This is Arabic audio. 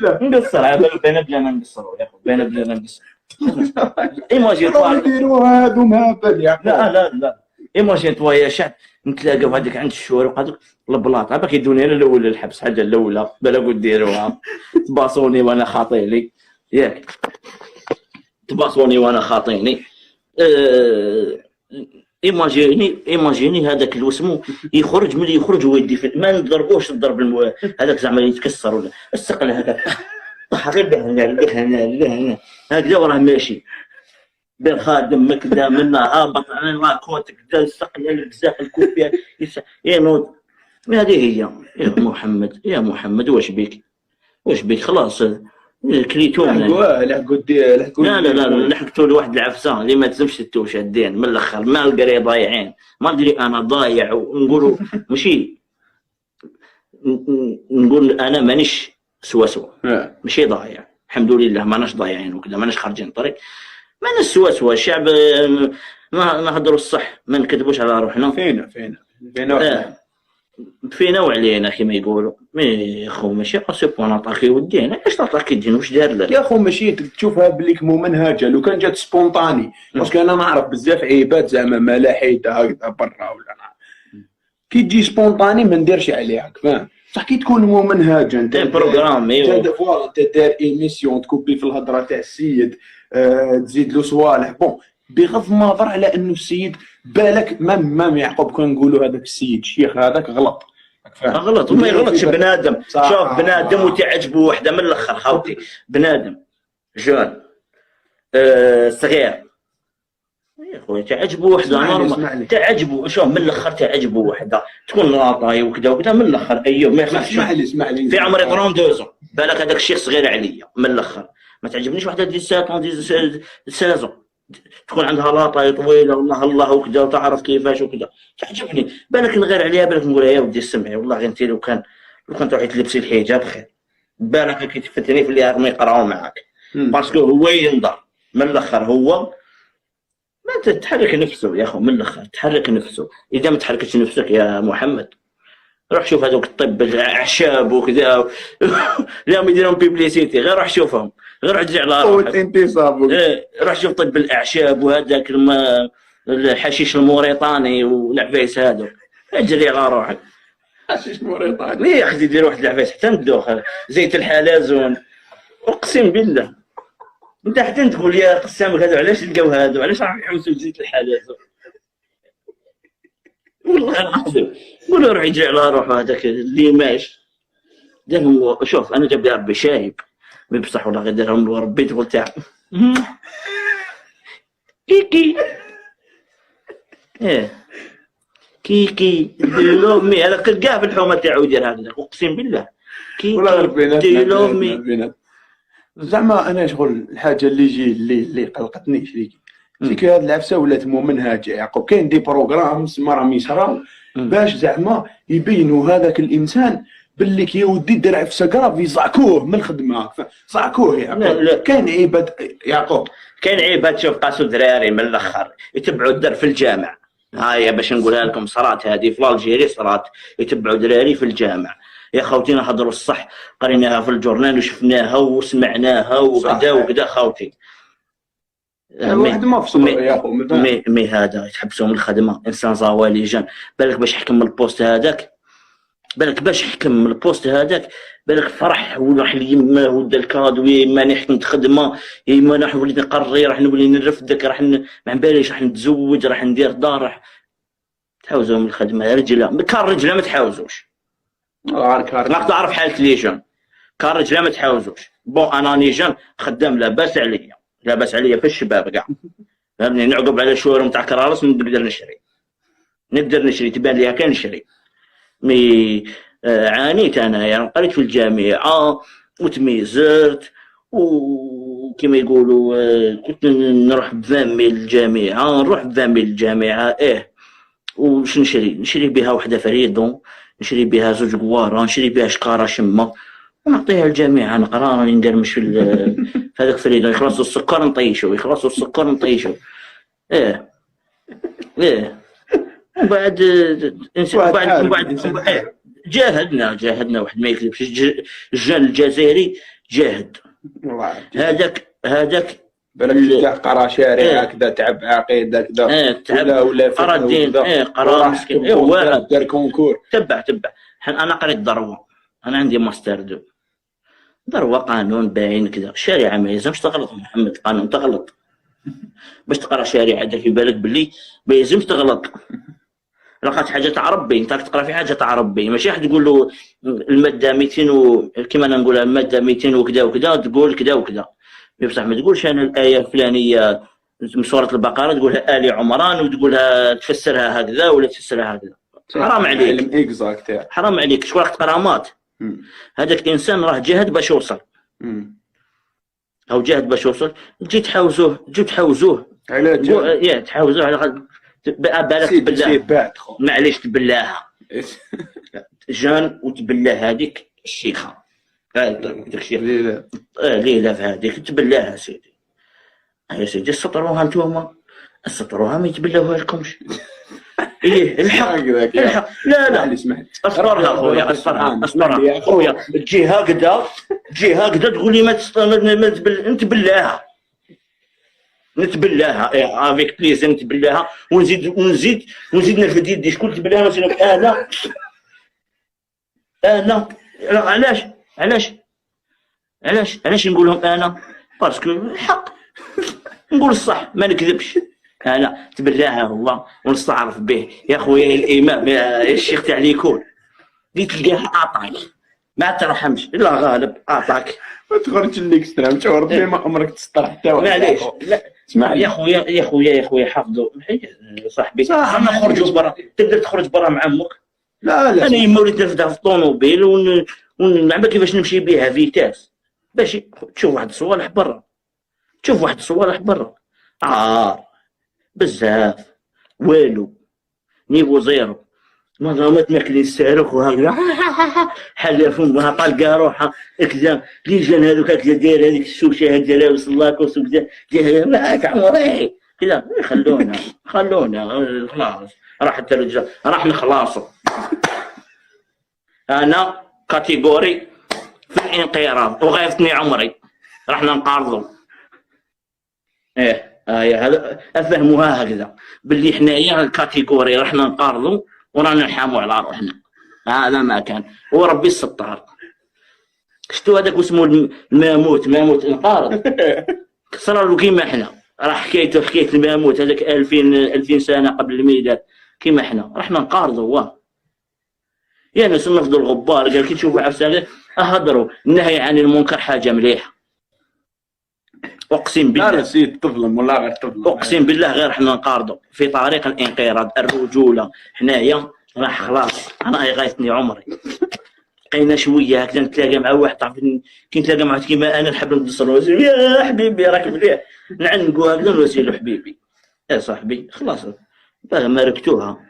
بالله نقصر بين بلا ما نقصروا يا اخو، بين بلا ما نقصروا. ايماجين يديروا هادو مهبل يا لا لا لا، ايماجين توا يا شعب نتلاقاو هذيك عند الشوارع هذوك البلاط عباك يدوني انا الاول الحبس، حاجه الاولى بلا قد ديروها تباصوني وانا خاطيني ياك، تباصوني وانا خاطيني. ايماجيني هذاك الوسمو يخرج، ملي يخرج هو يدي ما نضربوش الضرب هذاك زعما يتكسر ولا السقل هذاك غير لهنا هكذا وراه ماشي بالخادم مكذا منا هابط على لاكوت كذا السقل البزاق الكوفيه ينوض. هذه هي يا محمد، يا محمد واش بيك خلاص كليتونا. لحقوا لا لا لا لحقتوا لواحد العفسه اللي ما تلزمش التوش الدين من الاخر، ما القري ضايعين، ما ندري انا ضايع ونقولوا ماشي نقول انا مانيش سوا ماشي ضايع، الحمد لله ماناش ضايعين وكذا، ماناش خارجين طريق، ماناش سوا الشعب نهضروا الصح، ما نكذبوش على روحنا. فينا وعلينا كما يقولوا. مي خو ماشي قصيب ونطاكي ودين، علاش نطاكي الدين واش دار له يا خو؟ ماشي تشوفها بليك ممنهجه، لو كان جات سبونطاني، باسكو انا نعرف بزاف عيبات زعما ملاحيت هكذا برا ولا كي تجي سبونطاني ما نديرش عليها، فاهم؟ صح كي تكون ممنهجه انت بروغرام انت دار ايميسيون تكوبي في الهضره تاع السيد، تزيد له صوالح بون، بغض النظر على انه السيد بالك مام يعقوب كان نقولوا هذاك السيد الشيخ هذاك غلط غلط وما يغلطش بنادم. شوف بنادم وتعجبه وحده من الاخر خاوتي، بنادم جون صغير يا خويا تعجبه وحده نورمال، تعجبه شوف من الاخر تعجبه وحده تكون لاطاي وكذا وكذا من الاخر. ايوه ما يخافش، اسمح لي في عمري 32 بالك هذاك الشيخ صغير عليا من الاخر، ما تعجبنيش وحده ديال 16 تكون عندها لاطاي طويله والله الله وكذا وتعرف كيفاش وكذا تعجبني، بالك نغير عليها، بالك نقول يا ودي سمعي والله غير انت لو كان تروحي تلبسي الحجاب خير، بالك كي تفتني في اللي راهم يقراو معاك باسكو هو ينظر من الاخر، هو ما تتحرك نفسه يا اخو من الاخر، تحرك نفسه. اذا ما تحركتش نفسك يا محمد روح شوف هذوك الطب الاعشاب وكذا لا يديرون بيبليسيتي، غير روح شوفهم، غير عجز على روحك انتصاب روح شوف طب الاعشاب وهذاك الحشيش الموريطاني والعفايس هذوك، اجري على روحك. حشيش موريطاني يا اخي يدير واحد العفايس حتى ندوخ زيت الحلزون، اقسم بالله انت حتى تقول يا قسامك هذو علاش لقاو هذو، علاش راح يحوسوا بزيت الحلزون والله العظيم. قولوا روح يجري على روحه هذاك اللي ماش دار هو. شوف انا جاب لي ربي شايب مي بصح والله غير دارهم له ربي تقول تاع كيكي كيكي لوف مي هذاك كاع في الحومه تاعو يدير هكذا اقسم بالله كيكي لوف مي. زعما انا شغل الحاجه اللي قلقتني شريكي كي هاد العفسه ولات ممنهجه يعقوب. كاين دي بروغرام سما راهم يصراو باش زعما يبينوا هذاك الانسان باللي كي يودي دير عفسه كراف يزعكوه من الخدمه، زعكوه يعقوب. كاين عيبات يعقوب، كاين عيبات. شوف قاسوا دراري من الاخر يتبعوا الدر في الجامع، هاي باش نقولها لكم صرات هذه في الجيري صرات، يتبعوا دراري في الجامع يا خوتي نهضروا الصح، قريناها في الجورنال وشفناها وسمعناها وكذا وكذا خوتي. واحد مفصول يا اخو مي هذا يتحبسوا من الخدمه انسان زوالي جان، بالك باش يحكم البوست هذاك، بالك باش يحكم البوست هذاك، بالك فرح وراح يما ودا الكادو يما نحكم الخدمه يما راح نولي نقري راح نولي نرفدك راح ما باليش راح نتزوج راح ندير دار راح تحاوزوا من الخدمه يا رجله. كان رجله ما تحاوزوش راك تعرف حاله ليجون، كان رجله ما تحاوزوش. بون انا نيجان خدام لاباس عليا في الشباب كاع فهمني، نعقب على شوارم تاع كرارس نقدر نشري تبان لي كان نشري. مي عانيت انا يعني قريت في الجامعه وتميزرت وكما يقولوا كنت نروح بفامي الجامعه وش نشري بها وحده فريدون، نشري بها زوج قواره، نشري بها شكاره شمه ونعطيها الجامعه نقرا راني ندرمش في هذاك فريدون، يخلصوا السكر نطيشوا وبعد جاهدنا واحد ما يكذبش. الجان الجزائري جاهد. والله هذاك بالك تقرا شارع كذا، تعب عقيده كذا، تعب ولا قرا الدين، قرا مسكين، دار كونكور. تبع انا قريت ضروه، انا عندي ماستر 2 ضروه، قانون باين كذا، الشريعه ما يلزمش تغلط محمد، القانون تغلط باش تقرا شريعه هذاك في بالك باللي ما يلزمش تغلط، لقات حاجه تاع ربي، انت تقرا في حاجه تاع ربي، ماشي واحد تقول له الماده 200 كيما انا نقولها الماده 200 وكذا وكذا تقول كذا وكذا، بصح ما تقولش انا الايه الفلانيه من سوره البقره تقولها ال عمران وتقولها تفسرها هكذا ولا تفسرها هكذا، حرام عليك، حرام عليك، شكون راك تقرا مات؟ هذاك الانسان راه جاهد باش يوصل، او جاهد باش يوصل، تجي تحوزوه على جاهد تحوزوه على بالك بالله، معليش تبلاها جان وتبلاه هذيك الشيخه، هذيك الشيخه ليله في هذيك تبلاها سيدي، يا سيدي سطروها نتوما، سطروها ما يتبلاوها لكمش. ايه الحق لا اصبرها خويا، اصبرها خويا، تجي هكذا تقول لي ما نتبلاها افيك بليزير نتبلاها، ونزيد نرفد يدي، شكون تبلاها مثلا انا علاش نقول لهم انا باسكو الحق نقول الصح ما نكذبش، انا تبلاها هو ونستعرف به يا خويا الامام يا الشيخ تاع ليكون، اللي تلقاه اعطاك ما ترحمش الا غالب اعطاك، ما تخرج الاكستريم تشوف ربي ما عمرك تسطر حتى واحد. معليش لا اسمع يا خويا حافظوا صاحبي، خلينا نخرجوا برا، تقدر تخرج برا مع امك. لا انا يما وليت نفدها في الطوموبيل ونلعب كيفاش نمشي بها فيتاس باش تشوف واحد الصوالح برا، بزاف والو نيفو زيرو، منظمات ماكلين الصاروخ وهكذا حل فمها طالقه روحها هكذا، لي جان هذوك هكذا داير هذيك الشوشه هكذا لابس اللاكوس وكذا معاك عمري كذا، خلونا خلاص راحت الرجال، راح نخلصوا. انا كاتيجوري في الانقراض وغايفتني عمري، راحنا نقارضوا. هذا افهموها هكذا باللي حنايا الكاتيجوري راحنا نقارضوا ورانا نحاموا على روحنا، هذا ما كان، وربي الستار. شتو هذاك اسمه الماموت انقارض صار له كيما حنا، راه حكايه الماموت هذاك 2000 سنه قبل الميلاد، كيما حنا رحنا نقارضوا. يا ناس نفضوا الغبار قال كي تشوفوا عفسه اهضروا، النهي عن المنكر حاجه مليحه، اقسم بالله. لا سيد تظلم ولا غير تظلم، اقسم بالله غير حنا نقارضوا في طريق الانقراض، الرجوله حنايا راح خلاص، انا غايتني عمري. لقينا شويه هكذا نتلاقى مع واحد، تعرف كي نتلاقى مع واحد كيما انا نحب نتصل يا حبيبي راك مليح، نعنقوا هكذا نواسيلو حبيبي يا صاحبي، خلاص ما ركتوها.